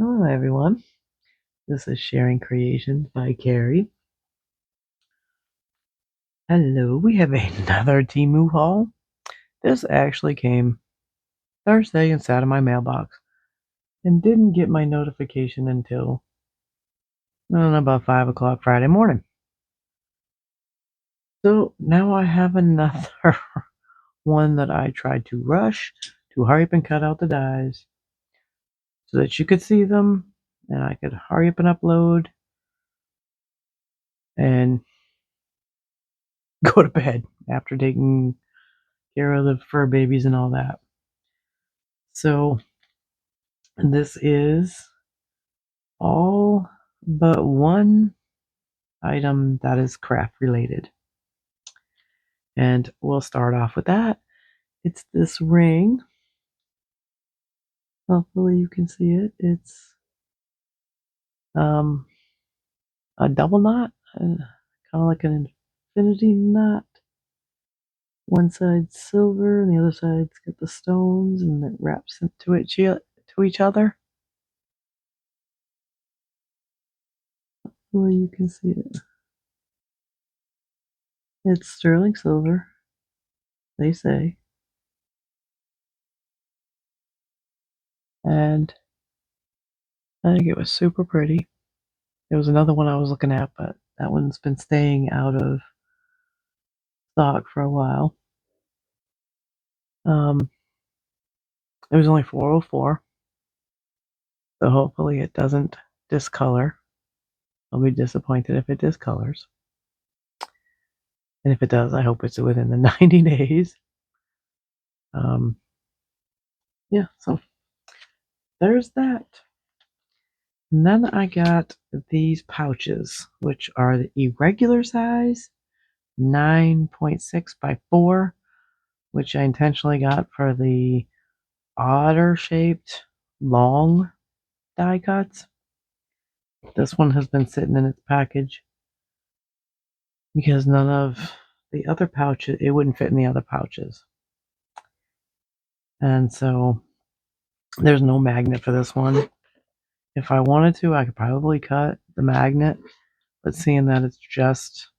Hello everyone, this is Sharing Creations by Carrie. Hello, we have another Temu haul. This actually came Thursday and sat in my mailbox and didn't get my notification until, I don't know, about 5 o'clock Friday morning. So now I have another one that I tried to rush to hurry up and cut out the dies so that you could see them and I could hurry up and upload and go to bed after taking care of the fur babies and all that. So this is all but one item that is craft related. And we'll start off with that. It's this ring. Hopefully you can see it. It's a double knot, kind of like an infinity knot. One side's silver and the other side's got the stones, and it wraps into it to each other. Hopefully you can see it. It's sterling silver, they say. And I think it was super pretty. There was another one I was looking at, but that one's been staying out of stock for a while. It was only $4.04, so hopefully it doesn't discolor. I'll be disappointed if it discolors. And if it does, I hope it's within the 90 days. Yeah, so there's that. And then I got these pouches, which are the irregular size, 9.6 by 4, which I intentionally got for the otter shaped long die cuts. This one has been sitting in its package because none of the other pouches, it wouldn't fit in the other pouches. And so there's no magnet for this one. If I wanted to, I could probably cut the magnet, but seeing that it's just,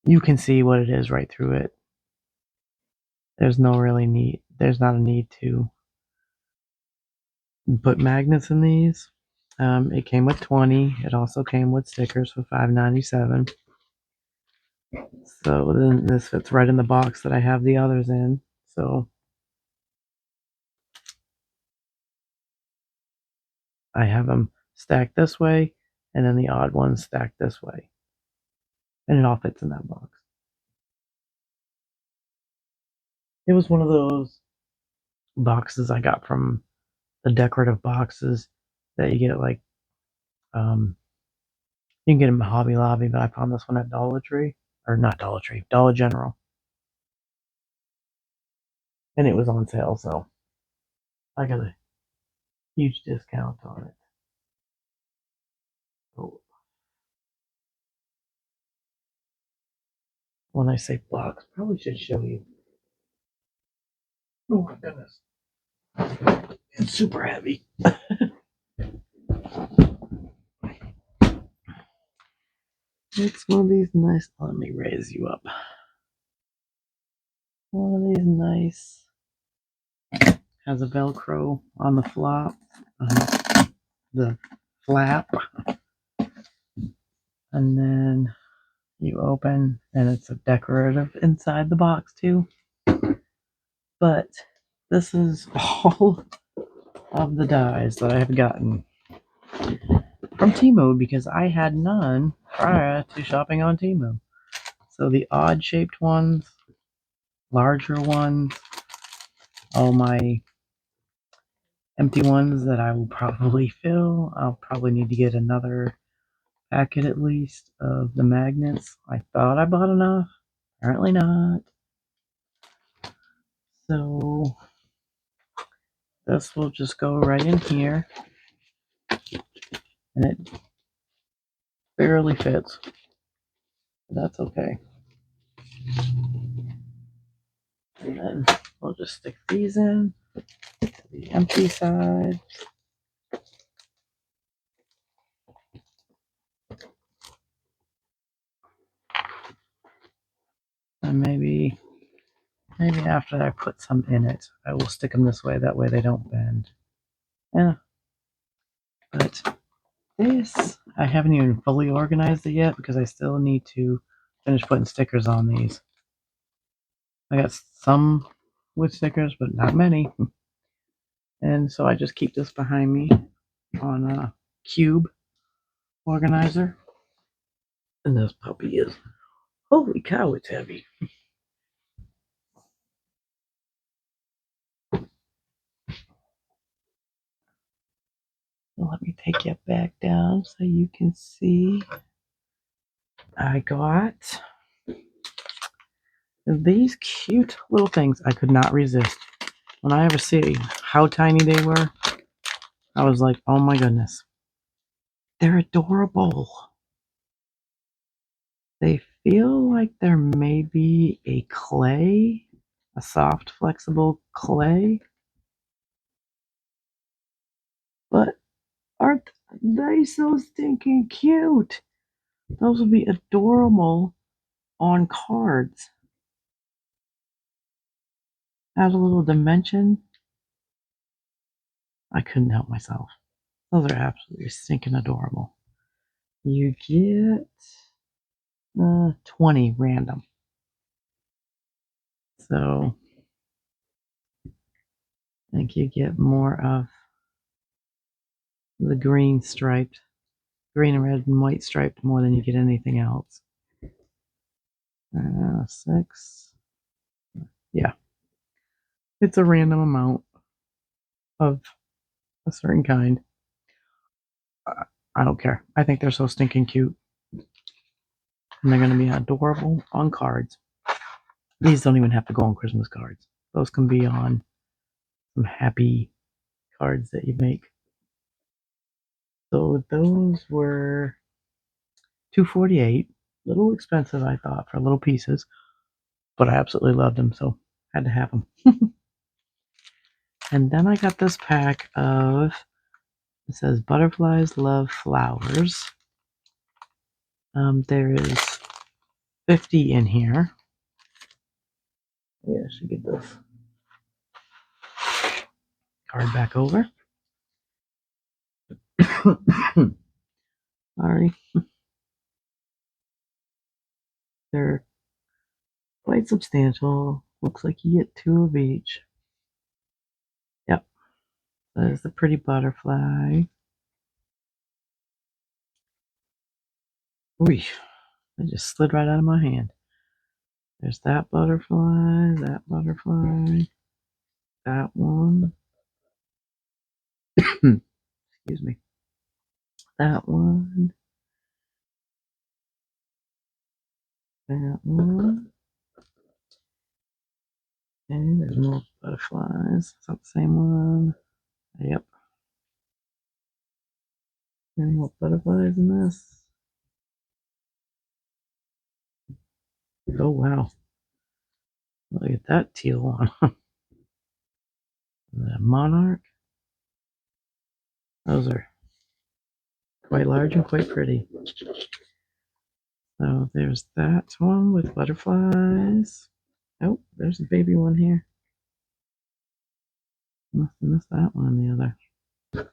you can see what it is right through it. There's not a need to put magnets in these. It came with 20. It also came with stickers for $5.97. So then this fits right in the box that I have the others in. So I have them stacked this way, and then the odd ones stacked this way. And it all fits in that box. It was one of those boxes I got from the decorative boxes that you get like, you can get them at Hobby Lobby, but I found this one at Dollar Tree. Or not Dollar Tree, Dollar General. And it was on sale, so I got a huge discount on it. So when I say box, probably should show you. Oh my goodness. It's super heavy. It's one of these nice, let me raise you up. One of these nice, has a Velcro on the flap, the flap, and then you open, and it's a decorative inside the box too. But this is all of the dies that I have gotten from Temu because I had none prior to shopping on Temu. So the odd shaped ones, larger ones, all my empty ones that I will probably fill. I'll probably need to get another packet at least of the magnets. I thought I bought enough. Apparently not. So this will just go right in here. And it barely fits. But that's okay. And then we'll just stick these in. to the empty side. And maybe after I put some in it, I will stick them this way. That way they don't bend. Yeah. But this, I haven't even fully organized it yet because I still need to finish putting stickers on these. I got some with stickers, but not many. And so I just keep this behind me on a cube organizer. And this puppy is, holy cow, it's heavy. Let me take you back down so you can see. I got these cute little things. I could not resist. When I ever see how tiny they were, I was like, oh my goodness. They're adorable. They feel like they're maybe a clay, a soft, flexible clay. But aren't they so stinking cute? Those would be adorable on cards. Add a little dimension. I couldn't help myself. Those are absolutely stinking adorable. You get 20 random. So I think you get more of the green and red and white striped more than you get anything else. 6. Yeah. It's a random amount of a certain kind. I don't care. I think they're so stinking cute. And they're going to be adorable on cards. These don't even have to go on Christmas cards. Those can be on some happy cards that you make. So those were $2.48. A little expensive, I thought, for little pieces. But I absolutely loved them, so had to have them. And then I got this pack of, it says Butterflies Love Flowers. There is 50 in here. Yeah, I should get this card back over. Sorry. They're quite substantial. Looks like you get 2 of each. Yep. That is the pretty butterfly. Ooh, it just slid right out of my hand. There's that butterfly, that one. Excuse me. That one. That one. Okay, there's more butterflies. Is that the same one? Yep. Any more butterflies in this? Oh, wow. Look at that teal one. The monarch. Those are quite large and quite pretty. So there's that one with butterflies. Oh, there's a baby one here. Must have missed that one on the other.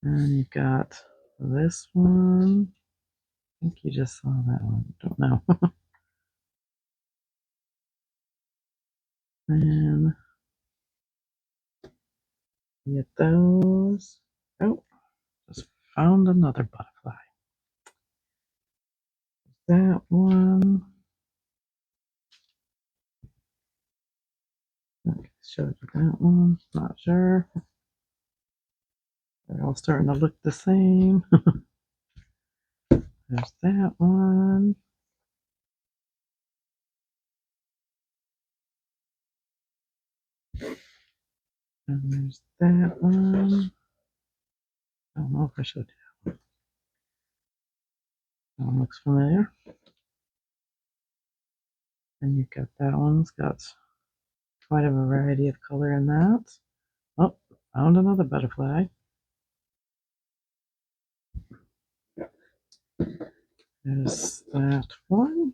And you've got this one. I think you just saw that one. Don't know. And you get those. Oh, just found another butterfly. That one. Okay, showed you that one. Not sure. They're all starting to look the same. There's that one. And there's that one. I don't know if I showed you that one. That one looks familiar. And you've got that one. It's got quite a variety of color in that. Oh, found another butterfly. There's that one.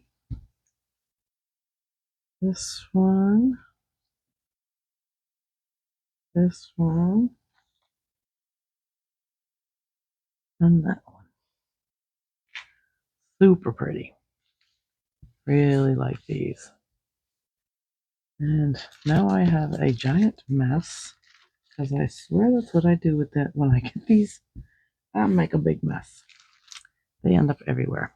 This one. This one. And that one. Super pretty. Really like these. And now I have a giant mess because I swear that's what I do with that when I get these. I make a big mess. They end up everywhere.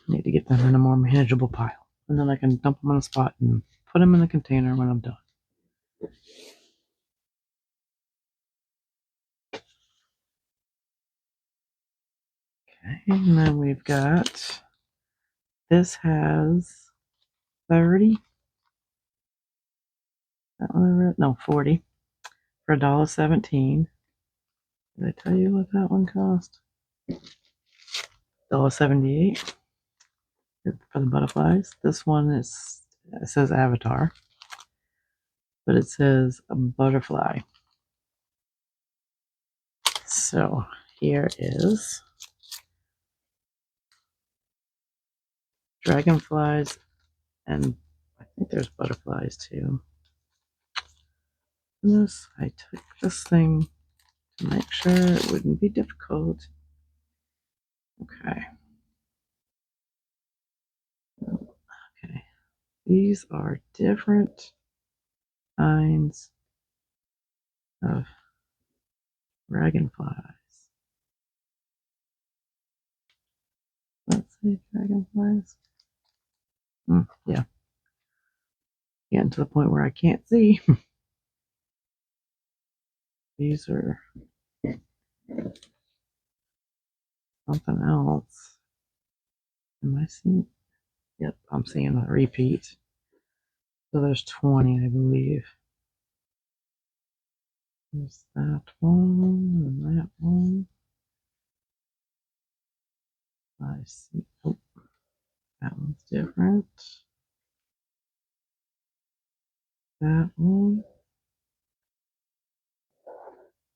Need to get them in a more manageable pile. And then I can dump them on the spot and put them in the container when I'm done. Okay, and then we've got, this has 30. That one, no, 40 for $1.17. Did I tell you what that one cost? $1.78 for the butterflies. This one is, it says Avatar, but it says a butterfly. So here is dragonflies, and I think there's butterflies too. And this, I took this thing to make sure it wouldn't be difficult. Okay. Okay. These are different kinds of dragonflies. Let's see, dragonflies. Yeah. Getting to the point where I can't see. These are something else. Am I seeing? Yep, I'm seeing a repeat. So there's 20, I believe. There's that one and that one. I see. Oh, that one's different. That one.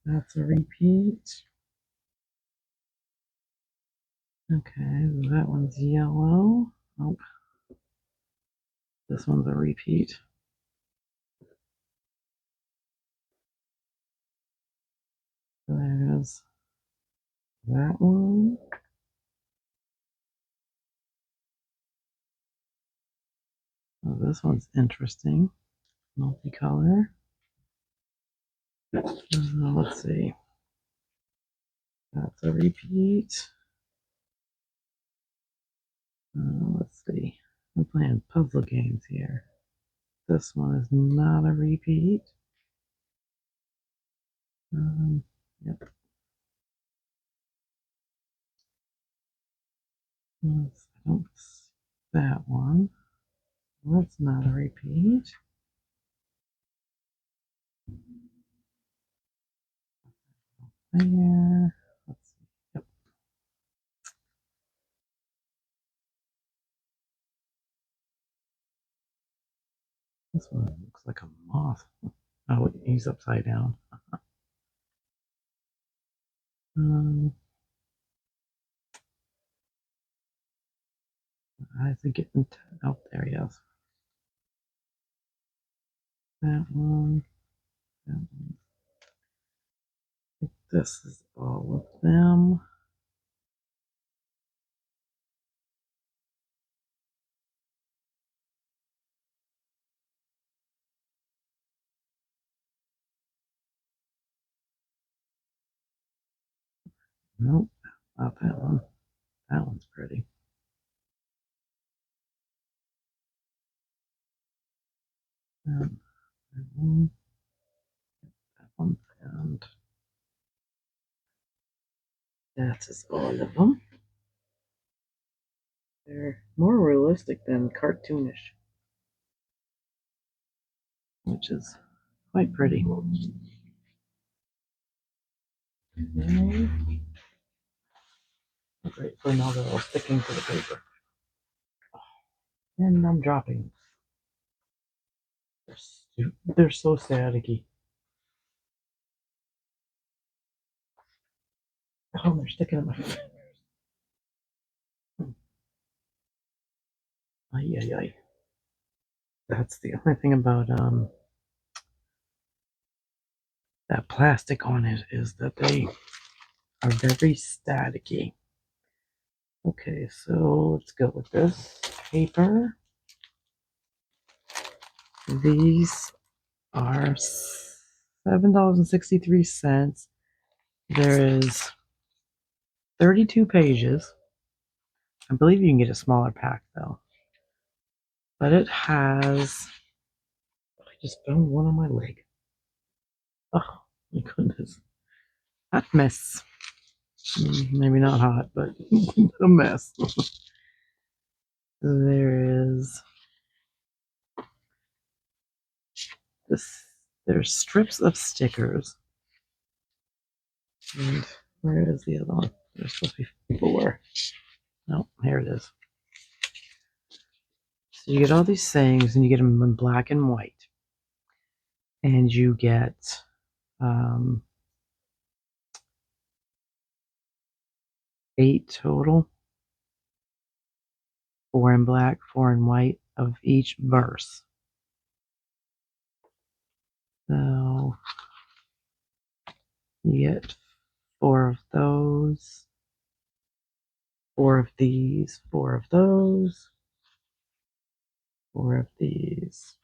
That's a repeat. Okay, so that one's yellow. Oh, this one's a repeat. There's that one. Oh, this one's interesting. Multicolor. Let's see. That's a repeat. Let's see. I'm playing puzzle games here. This one is not a repeat. Yep. I don't see that one. That's not a repeat. There. Let's see. Yep. This one looks like a moth. Oh, he's upside down. I think getting out there, yes. That one. That one. I think this is all of them. Nope, not that one. That one's pretty. That one. That one. And that is all of them. They're more realistic than cartoonish, which is quite pretty. Okay. great for now they're all sticking to the paper. And I'm dropping. They're so staticky. Oh, they're sticking in my fingers. Ay, ay, ay. That's the only thing about that plastic on it is that they are very staticky. Okay, so let's go with this paper. These are $7.63. There is 32 pages. I believe you can get a smaller pack though. But it has. I just found one on my leg. Oh my goodness. Hot mess. Maybe not hot, but a mess. There is this. There's strips of stickers. And where is the other one? There's supposed to be 4. No, here it is. So you get all these things, and you get them in black and white. And you get 8 total. 4 in black, 4 in white of each verse. So you get 4 of those, 4 of these, 4 of those, 4 of these,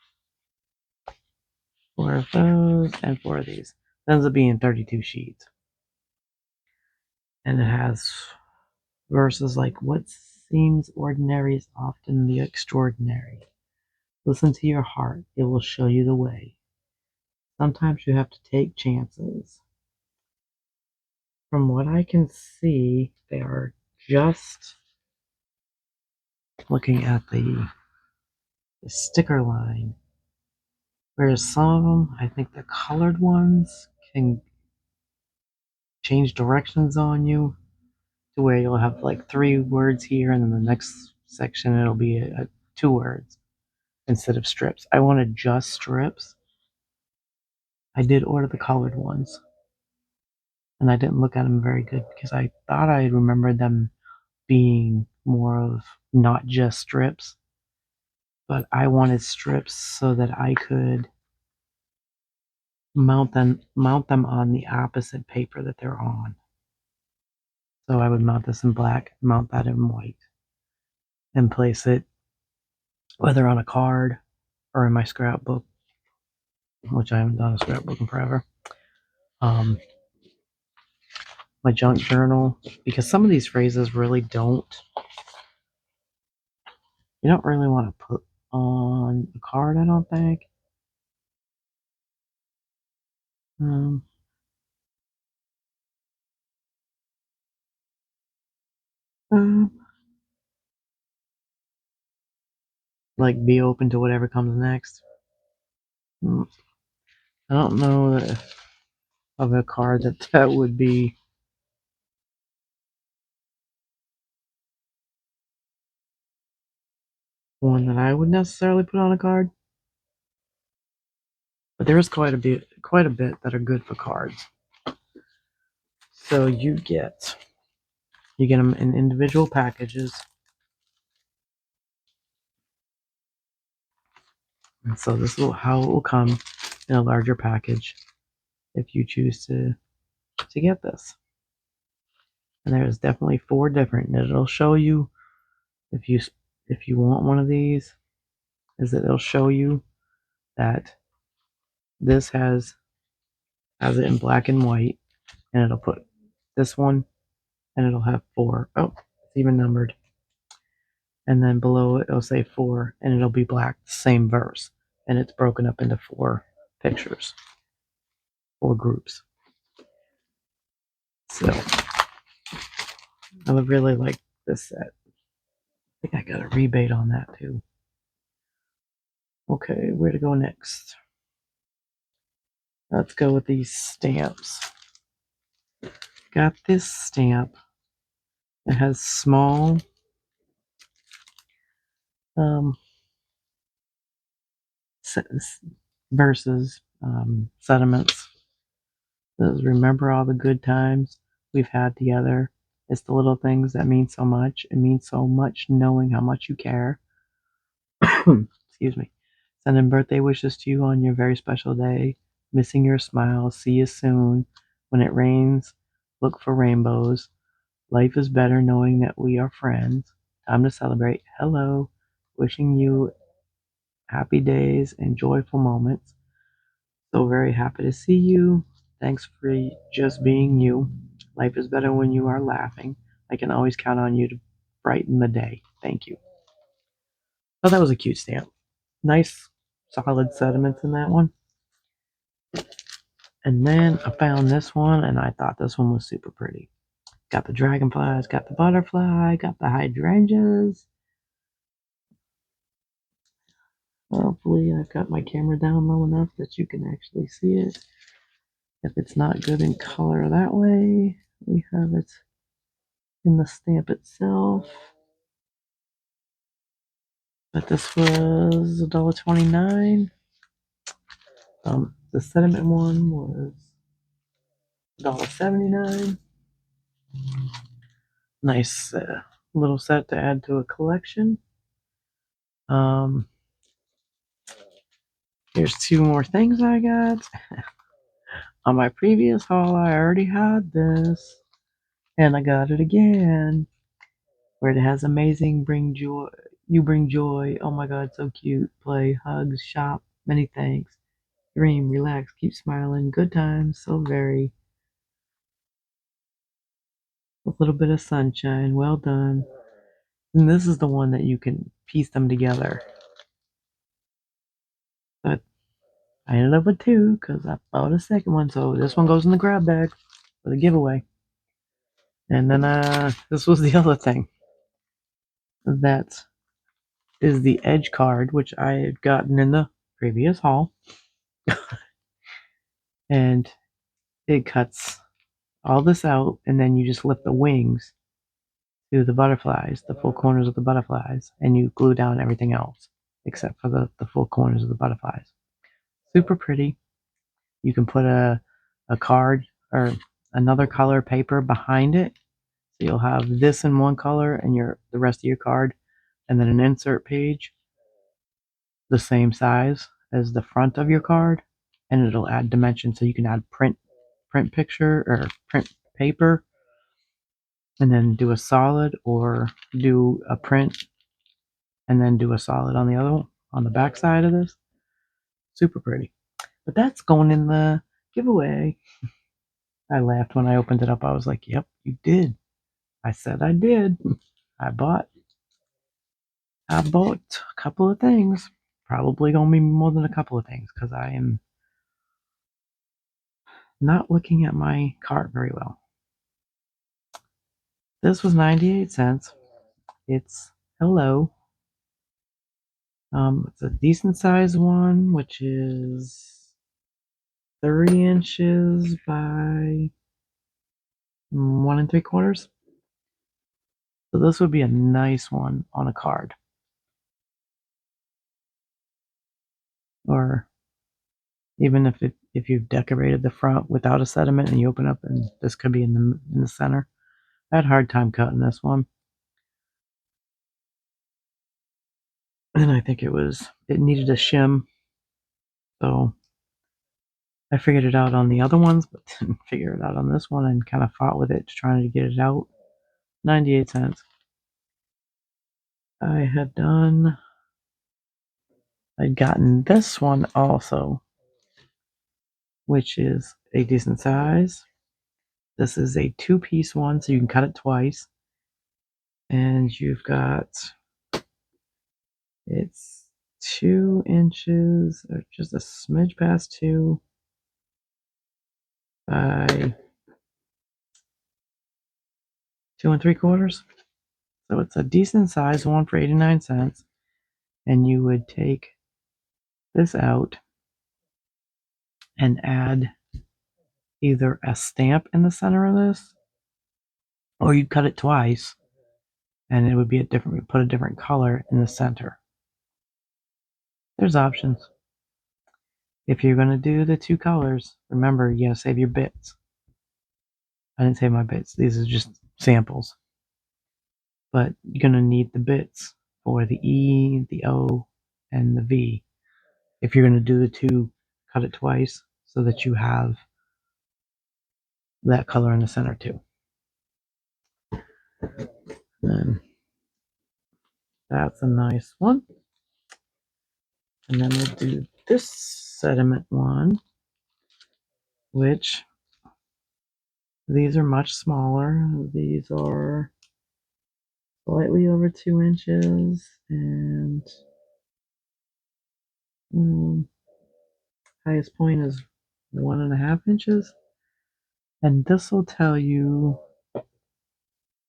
4 of those, and 4 of these. It ends up being 32 sheets. And it has verses like, "What seems ordinary is often the extraordinary. Listen to your heart, it will show you the way. Sometimes you have to take chances." From what I can see, they are just looking at the sticker line. Whereas some of them, I think the colored ones can change directions on you to where you'll have like 3 words here, and then the next section it'll be 2 words instead of strips. I wanted just strips. I did order the colored ones, and I didn't look at them very good because I thought I remembered them being more of not just strips, but I wanted strips so that I could mount them on the opposite paper that they're on. So I would mount this in black, mount that in white, and place it whether on a card or in my scrapbook, which I haven't done a scrapbook in forever. My junk journal, because some of these phrases really you don't really want to put on a card, I don't think. Um, um, like be open to whatever comes next. I don't know of a card that would be one that I would necessarily put on a card. But there is quite a bit that are good for cards. So you get them in individual packages. And so this is how it will come in a larger package if you choose to get this. And there's definitely 4 different, and it'll show you if you want one of these, is that it'll show you that this has it in black and white, and it'll put this one, and it'll have 4. Oh, it's even numbered. And then below it, it'll say 4, and it'll be black, same verse, and it's broken up into 4 pictures, 4 groups. So I would really like this set. I think I got a rebate on that too. Okay, where to go next? Let's go with these stamps. Got this stamp It has small um, verses, sentiments. It says, remember all the good times we've had together. It's the little things that mean so much. It means so much knowing how much you care. Excuse me. Sending birthday wishes to you on your very special day. Missing your smile. See you soon. When it rains, look for rainbows. Life is better knowing that we are friends. Time to celebrate. Hello. Wishing you happy days and joyful moments. So very happy to see you. Thanks for just being you. Life is better when you are laughing. I can always count on you to brighten the day. Thank you. Oh, that was a cute stamp. Nice, solid sediments in that one. And then I found this one, and I thought this one was super pretty. Got the dragonflies, got the butterfly, got the hydrangeas. Hopefully, I've got my camera down low enough that you can actually see it. If it's not good in color that way, we have it in the stamp itself. But this was $1.29. The sediment one was $1.79. Nice little set to add to a collection. Um, Here's two more things I got. On my previous haul, I already had this, and I got it again. Where it has amazing, bring joy. You bring joy. Oh my God, so cute. Play, hugs, shop, many thanks. Dream, relax, keep smiling. Good times, so very. A little bit of sunshine. Well done. And this is the one that you can piece them together. But I ended up with two because I bought a second one. So this one goes in the grab bag for the giveaway. And then this was the other thing. That is the edge card, which I had gotten in the previous haul. And it cuts all this out, and then you just lift the wings to the butterflies, the full corners of the butterflies, and you glue down everything else except for the full corners of the butterflies. Super pretty. You can put a card or another color paper behind it. So you'll have this in one color and the rest of your card, and then an insert page the same size as the front of your card, and it'll add dimension. So you can add print picture or print paper, and then do a solid, or do a print and then do a solid on the other one on the back side of this. Super pretty. But that's going in the giveaway. I laughed when I opened it up. I was like, "Yep, you did." I said I did. I bought I bought a couple of things. Probably gonna be more than a couple of things because I am not looking at my cart very well. This was 98 cents. It's hello. It's a decent sized one, which is 30 inches by 1 3/4. So this would be a nice one on a card. Or even if you've decorated the front without a sediment and you open up and this could be in the center. I had a hard time cutting this one. And I think it needed a shim. So I figured it out on the other ones, but didn't figure it out on this one and kind of fought with it trying to get it out. 98 cents. I'd gotten this one also, which is a decent size. This is a 2-piece one, so you can cut it twice. And you've got, it's 2 inches, or just a smidge past 2 by 2 3/4. So it's a decent size one for 89 cents. And you would take this out and add either a stamp in the center of this Or you'd cut it twice, and it would be put a different color in the center. There's options. If you're going to do the two colors, remember you gotta save your bits. I didn't save my bits. These are just samples. But you're going to need the bits for the E, the O, and the V. If you're going to do the two, cut it twice so that you have that color in the center too. And that's a nice one. And then we'll do this sediment one, which these are much smaller. These are slightly over 2 inches and highest point is 1.5 inches. And this will tell you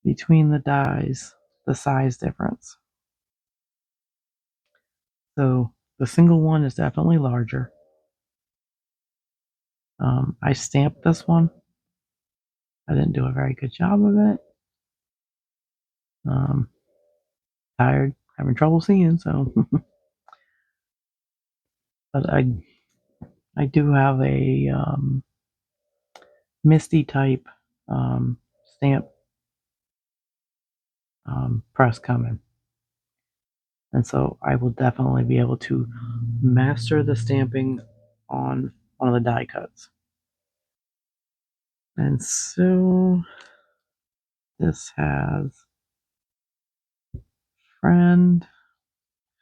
between the dies the size difference. So the single one is definitely larger. I stamped this one. I didn't do a very good job of it. Tired, having trouble seeing, so. But I do have a Misty type stamp press coming. And so I will definitely be able to master the stamping on one of the die cuts. And so this has friend,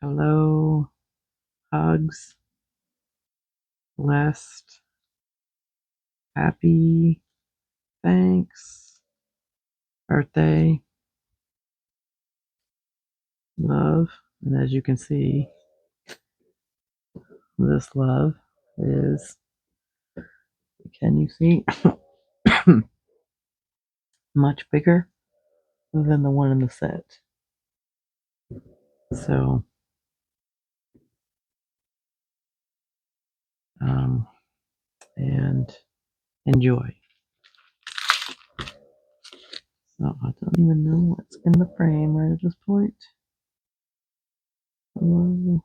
hello, hugs, blessed, happy, thanks, birthday, love. And as you can see, this love is, can you see, much bigger than the one in the set. So, and enjoy. So I don't even know what's in the frame right at this point. Hello.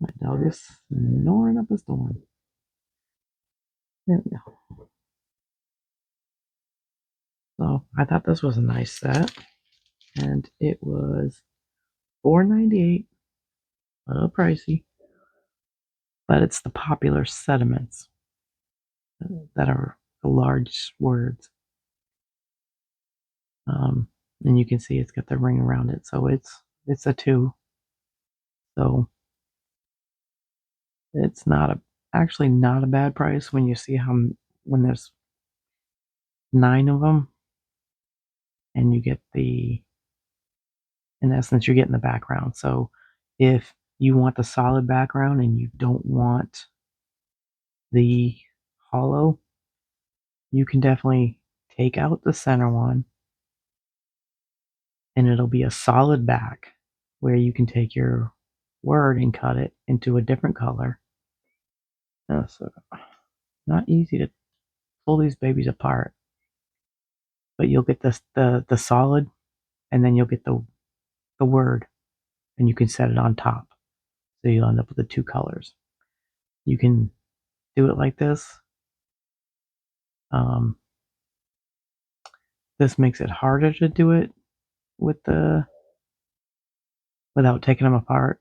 My dog is snoring up a storm. There we go. So I thought this was a nice set, and it was $4.98, a little pricey, but it's the popular sediments that are the large words. And you can see it's got the ring around it, so it's a 2. So it's actually not a bad price when you see when there's 9 of them, and you get in essence, you're getting the background. So if you want the solid background and you don't want the hollow, you can definitely take out the center one and it'll be a solid back where you can take your word and cut it into a different color. So not easy to pull these babies apart, but you'll get the solid, and then you'll get the word, and you can set it on top, so you'll end up with the 2 colors. You can do it like this. This makes it harder to do it without taking them apart.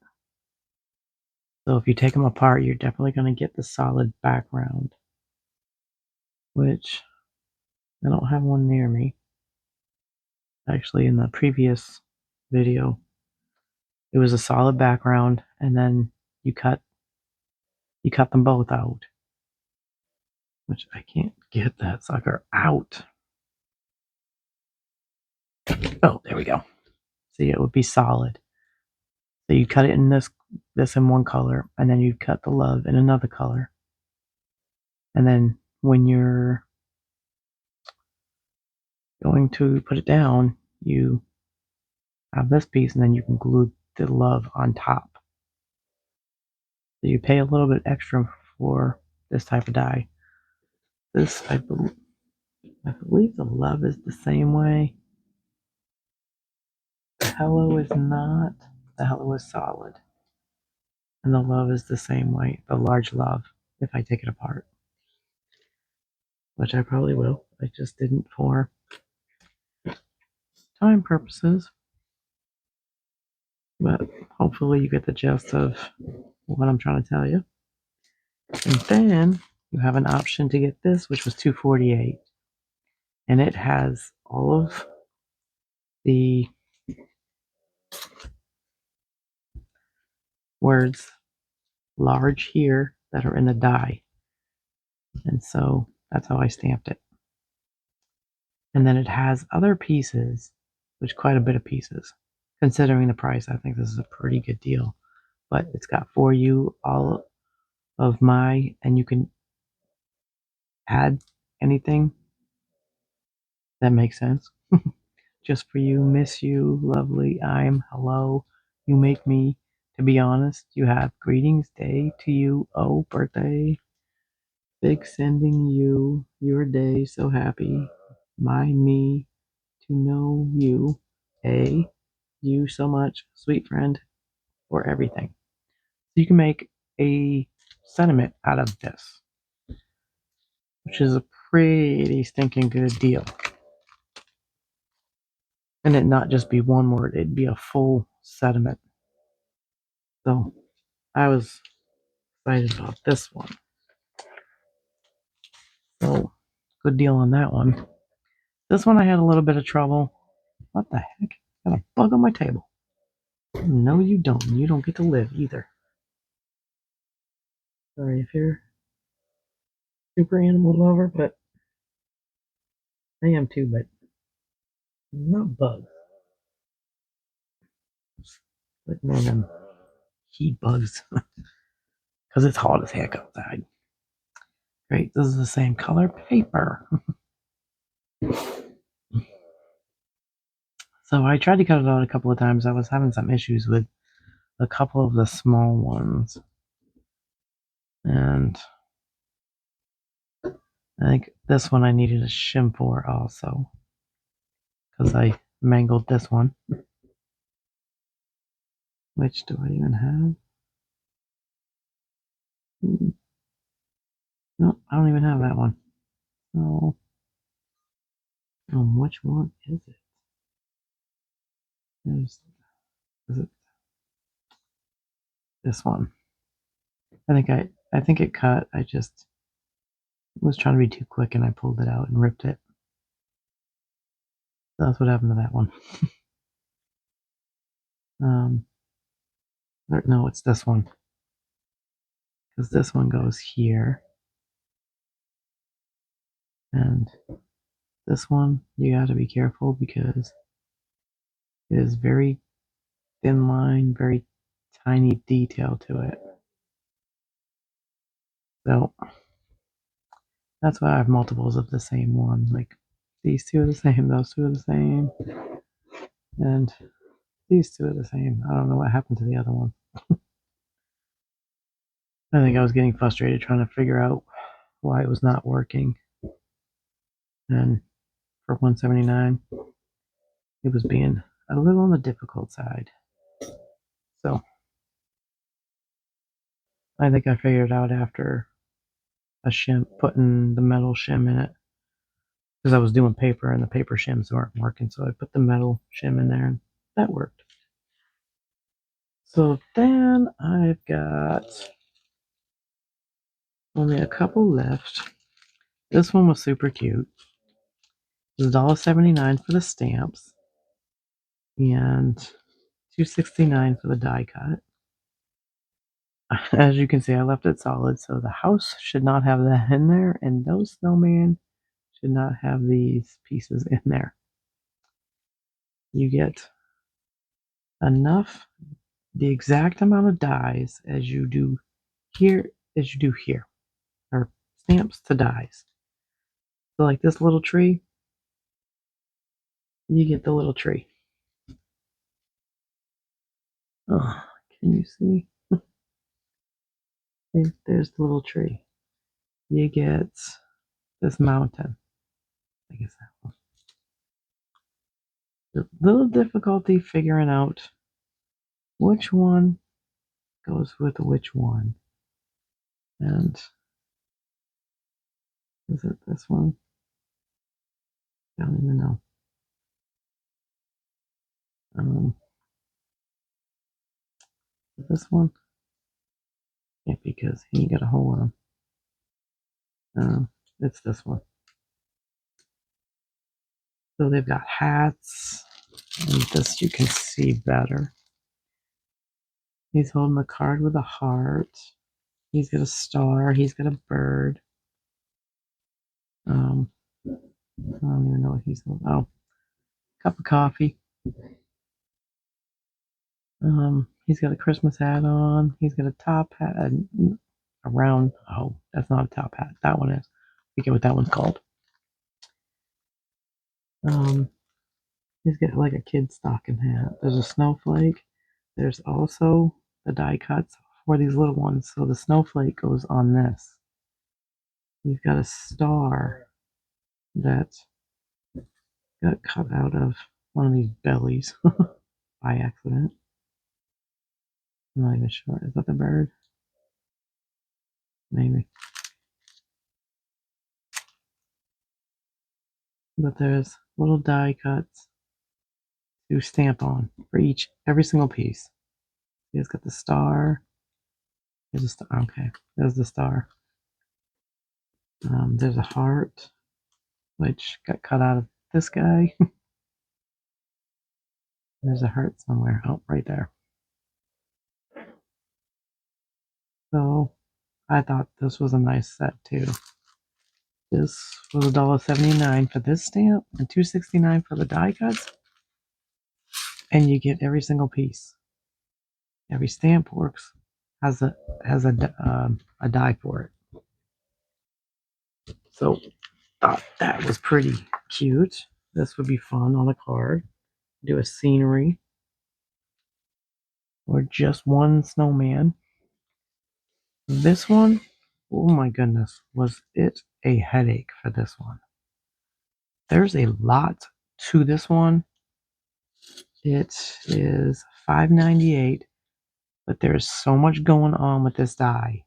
So if you take them apart, you're definitely going to get the solid background, which I don't have one near me. Actually, in the previous video, it was a solid background, and then you cut them both out, which I can't get that sucker out. Oh, there we go. See, it would be solid. So you cut it in this in one color, and then you cut the love in another color. And then when you're going to put it down, you have this piece, and then you can glue the love on top. So you pay a little bit extra for this type of die. This, I believe the love is the same way. The hello is not. The hello is solid. And the love is the same way. The large love, if I take it apart. Which I probably will. I just didn't for time purposes. But hopefully you get the gist of what I'm trying to tell you. And then you have an option to get this, which was $248. And it has all of the words large here that are in the die. And so that's how I stamped it. And then it has other pieces, which quite a bit of pieces. Considering the price, I think this is a pretty good deal. But it's got for you all of my, and you can add anything that makes sense. Just for you, miss you, lovely, I'm, hello, you make me, to be honest, you have greetings day to you, oh, birthday, big sending you, your day, so happy, my, me, to know you, a, you so much, sweet friend, or everything. So you can make a sentiment out of this, which is a pretty stinking good deal. And it not just be one word, it'd be a full sentiment. So I was excited about this one. So good deal on that one. This one I had a little bit of trouble. What the heck? Got a bug on my table. No, you don't. You don't get to live either. Sorry if you're super animal lover, but I am too, but not bugs. But more than heat bugs. Because it's hot as heck outside. Great, this is the same color paper. So I tried to cut it out a couple of times. I was having some issues with a couple of the small ones. And I think this one I needed a shim for also. Because I mangled this one. Which do I even have? No, I don't even have that one. So, which one is it? Is it this one? I think it cut. I just was trying to be too quick and I pulled it out and ripped it. So that's what happened to that one. No, it's this one. Because this one goes here. And this one, you got to be careful because it is very thin line, very tiny detail to it. So that's why I have multiples of the same one. Like these two are the same, those two are the same, and these two are the same. I don't know what happened to the other one. I think I was getting frustrated trying to figure out why it was not working. And for 179, it was being a little on the difficult side. So I think I figured it out after a shim, putting the metal shim in it. Because I was doing paper and the paper shims weren't working, so I put the metal shim in there and that worked. So then I've got only a couple left. This one was super cute. It was $1.79 for the stamps and $2.69 for the die cut. As you can see, I left it solid, so the house should not have that in there, and those snowman should not have these pieces in there. You get enough, the exact amount of dies as you do here, or stamps to dies. So like this little tree, you get the little tree. Oh, can you see? There's the little tree. You get this mountain. I guess that one. A little difficulty figuring out which one goes with which one. And is it this one? I don't even know. This one? Yeah, because he got a hole in him. It's this one. So they've got hats, and this you can see better. He's holding a card with a heart. He's got a star. He's got a bird. I don't even know what he's holding. Oh, cup of coffee. He's got a Christmas hat on. He's got a top hat, a round. Oh, that's not a top hat. That one is. I forget what that one's called. He's got like a kid stocking hat. There's a snowflake. There's also the die cuts for these little ones. So the snowflake goes on this. You've got a star that got cut out of one of these bellies by accident. I'm not even sure. Is that the bird? Maybe. But there's little die cuts to stamp on for every single piece. He's got the star. There's a star. Okay, there's the star. There's a heart, which got cut out of this guy. There's a heart somewhere. Oh, right there. So I thought this was a nice set too. This was $1.79 for this stamp and $2.69 for the die cuts, and you get every single piece. Every stamp works has a die for it. So thought that was pretty cute. This would be fun on a card. Do a scenery or just one snowman. This one, oh my goodness, was it a headache for this one. There's a lot to this one. It is $5.98, but there's so much going on with this die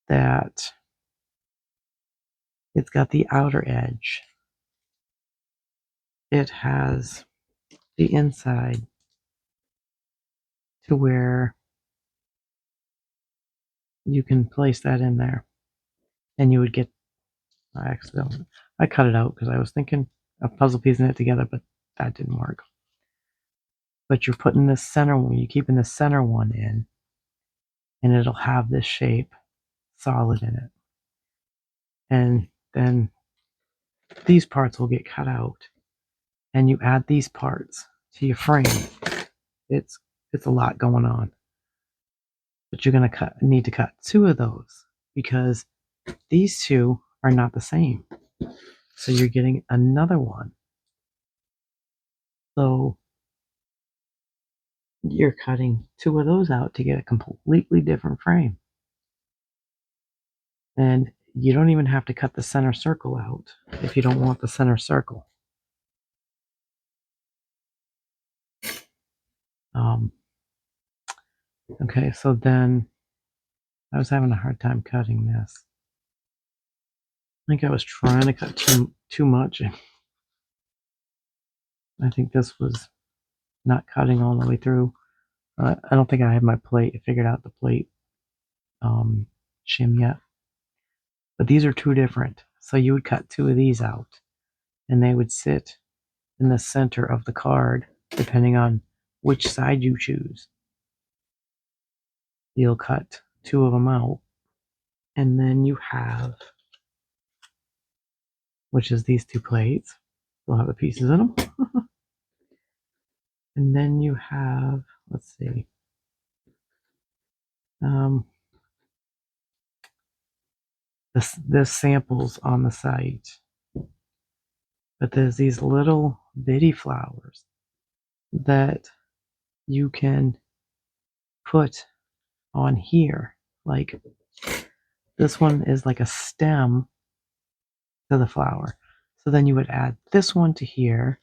that it's got the outer edge. It has the inside to where you can place that in there, and you would get. I cut it out because I was thinking of puzzle piecing it together, but that didn't work. But you're putting this center one, you're keeping the center one in, and it'll have this shape solid in it. And then these parts will get cut out, and you add these parts to your frame. It's a lot going on, but you're gonna need to cut two of those because these two are not the same. So you're getting another one. So you're cutting two of those out to get a completely different frame. And you don't even have to cut the center circle out if you don't want the center circle. Okay, so then I was having a hard time cutting this. I think I was trying to cut too much. I think this was not cutting all the way through. I don't think I have my plate figured out, the plate shim yet. But these are two different. So you would cut two of these out, and they would sit in the center of the card, depending on which side you choose. You'll cut two of them out, and then you have, which is these two plates. They'll have the pieces in them. And then you have, let's see, this samples on the site, but there's these little bitty flowers that you can put on here. Like this one is like a stem to the flower. So then you would add this one to here,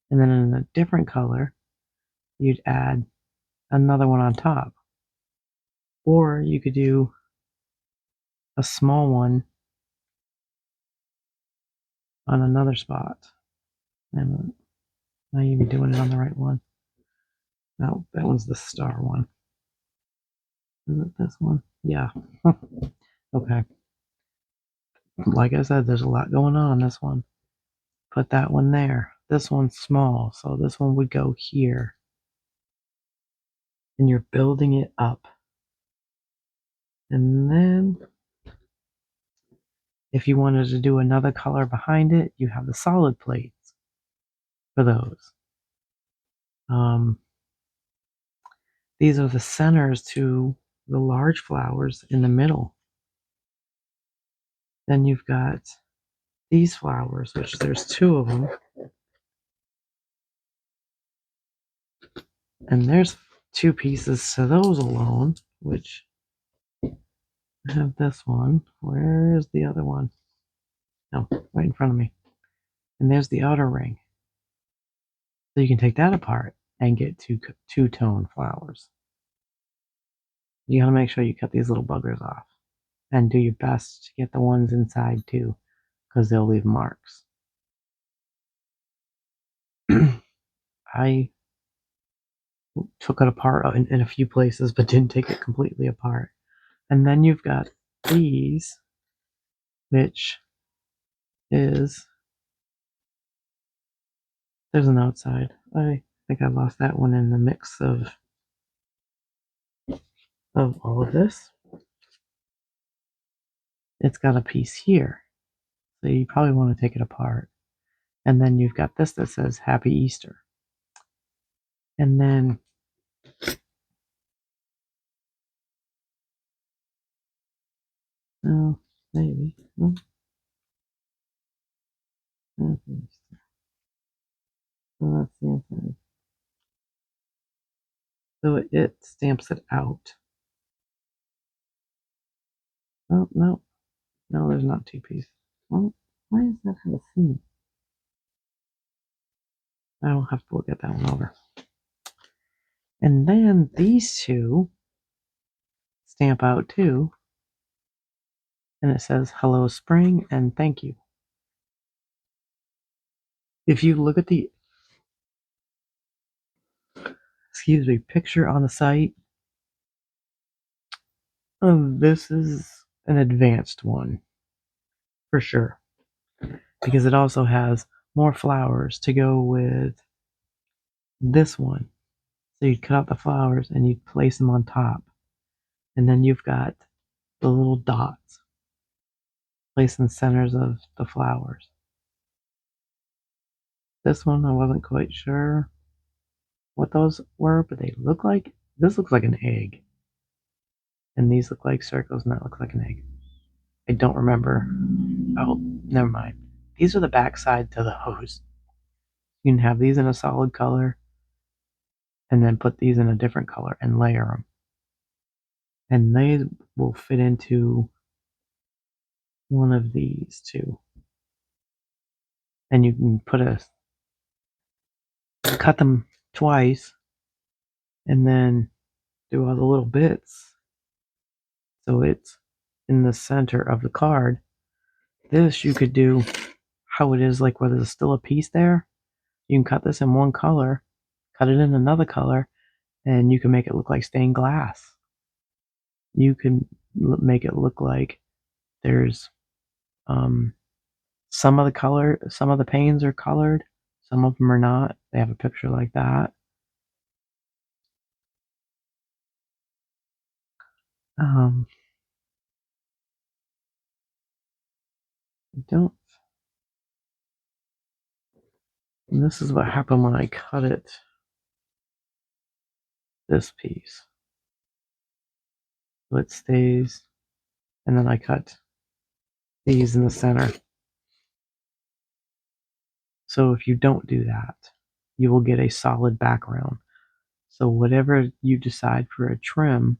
and then in a different color, you'd add another one on top. Or you could do a small one on another spot. And am I even doing it on the right one? No, that one's the star one. Is it this one? Yeah. Okay. Like I said, there's a lot going on this one. Put that one there. This one's small, so this one would go here. And you're building it up. And then if you wanted to do another color behind it, you have the solid plates for those. These are the centers to the large flowers in the middle. Then you've got these flowers, which there's two of them. And there's two pieces to those alone, which I have this one. Where is the other one? No, right in front of me. And there's the outer ring. So you can take that apart and get two-tone flowers. You gotta make sure you cut these little buggers off. And do your best to get the ones inside too, because they'll leave marks. I took it apart in a few places, but didn't take it completely apart. And then you've got these, which is, there's an outside. I think I lost that one in the mix of all of this. It's got a piece here, so you probably want to take it apart. And then you've got this that says Happy Easter. And then oh, maybe. Oh, Happy Easter. So that's the inside. So it stamps it out. Oh, no. No, there's not two pieces. Well, why does that have a seam? I'll have to look at that one over. And then these two stamp out too. And it says Hello Spring and Thank You. If you look at the picture on the site, this is an advanced one for sure, because it also has more flowers to go with this one. So you'd cut out the flowers and you'd place them on top, and then you've got the little dots placed in the centers of the flowers. This one I wasn't quite sure what those were, but they look like, this looks like an egg, and these look like circles, and that looks like an egg. I don't remember. Oh, never mind. These are the backside to those. You can have these in a solid color, and then put these in a different color and layer them. And they will fit into one of these too. And you can cut them twice, and then do all the little bits so it's in the center of the card. This you could do how it is, like where there's still a piece there. You can cut this in one color, cut it in another color, and you can make it look like stained glass. You can make it look like there's some of the panes are colored, some of them are not. They have a picture like that. Don't. And this is what happened when I cut it. This piece. So it stays, and then I cut these in the center. So if you don't do that, you will get a solid background. So whatever you decide for a trim,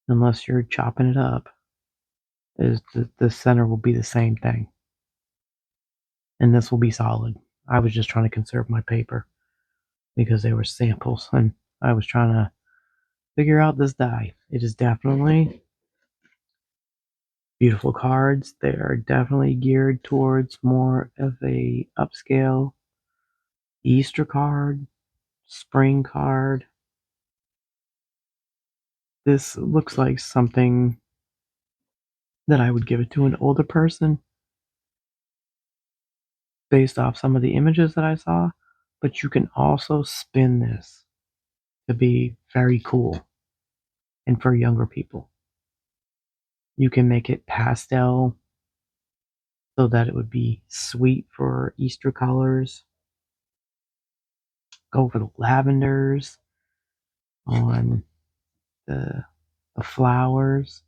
unless you're chopping it up, is the center will be the same thing. And this will be solid. I was just trying to conserve my paper because they were samples and I was trying to figure out this die. It is definitely beautiful cards. They are definitely geared towards more of a upscale Easter card, spring card. This looks like something that I would give it to an older person based off some of the images that I saw, but you can also spin this to be very cool and for younger people. You can make it pastel so that it would be sweet for Easter colors. Go for the lavenders on the, the flowers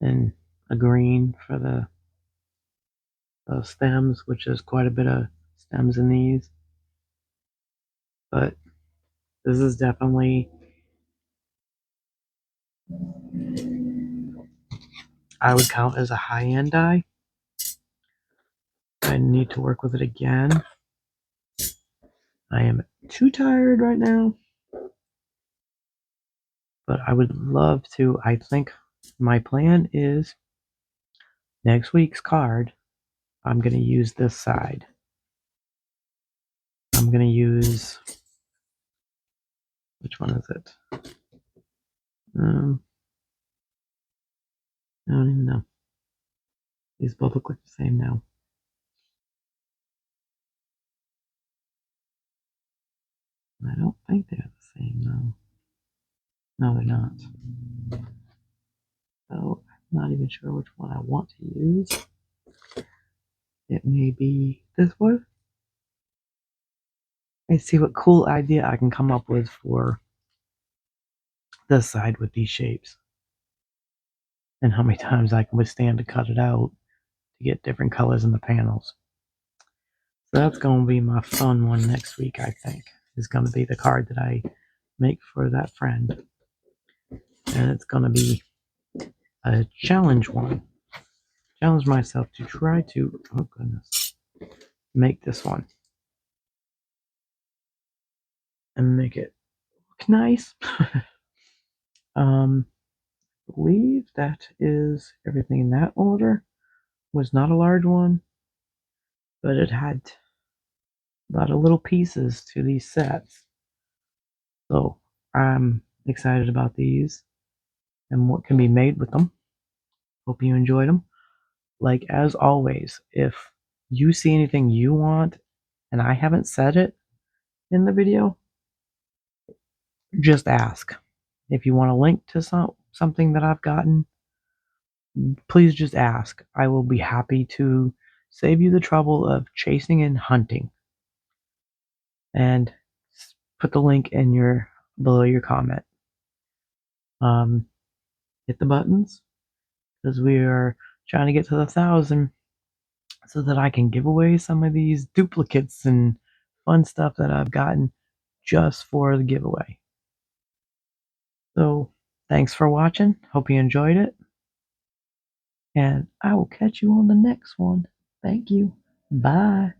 and a green for the stems, which is quite a bit of stems in these. But this is definitely, I would count as a high-end die. I need to work with it again. I am too tired right now, but I would love to. I think my plan is next week's card, I'm going to use this side. I'm going to use, which one is it? I don't even know. These both look like the same now. I don't think they're the same though. No, they're not. So I'm not even sure which one I want to use. It may be this one. Let's see what cool idea I can come up with for this side with these shapes. And how many times I can withstand to cut it out to get different colors in the panels. So that's going to be my fun one next week, I think. Is going to be the card that I make for that friend. And it's going to be a challenge one. Challenge myself to try to, oh goodness, make this one. And make it look nice. Believe that is everything in that order. Was not a large one, but it had a lot of little pieces to these sets. So I'm excited about these and what can be made with them. Hope you enjoyed them. Like as always, if you see anything you want and I haven't said it in the video, just ask. If you want a link to something that I've gotten, please just ask. I will be happy to save you the trouble of chasing and hunting. And put the link in below your comment. Hit the buttons because we are trying to get to 1,000 so that I can give away some of these duplicates and fun stuff that I've gotten just for the giveaway. So thanks for watching. Hope you enjoyed it. And I will catch you on the next one. Thank you. Bye.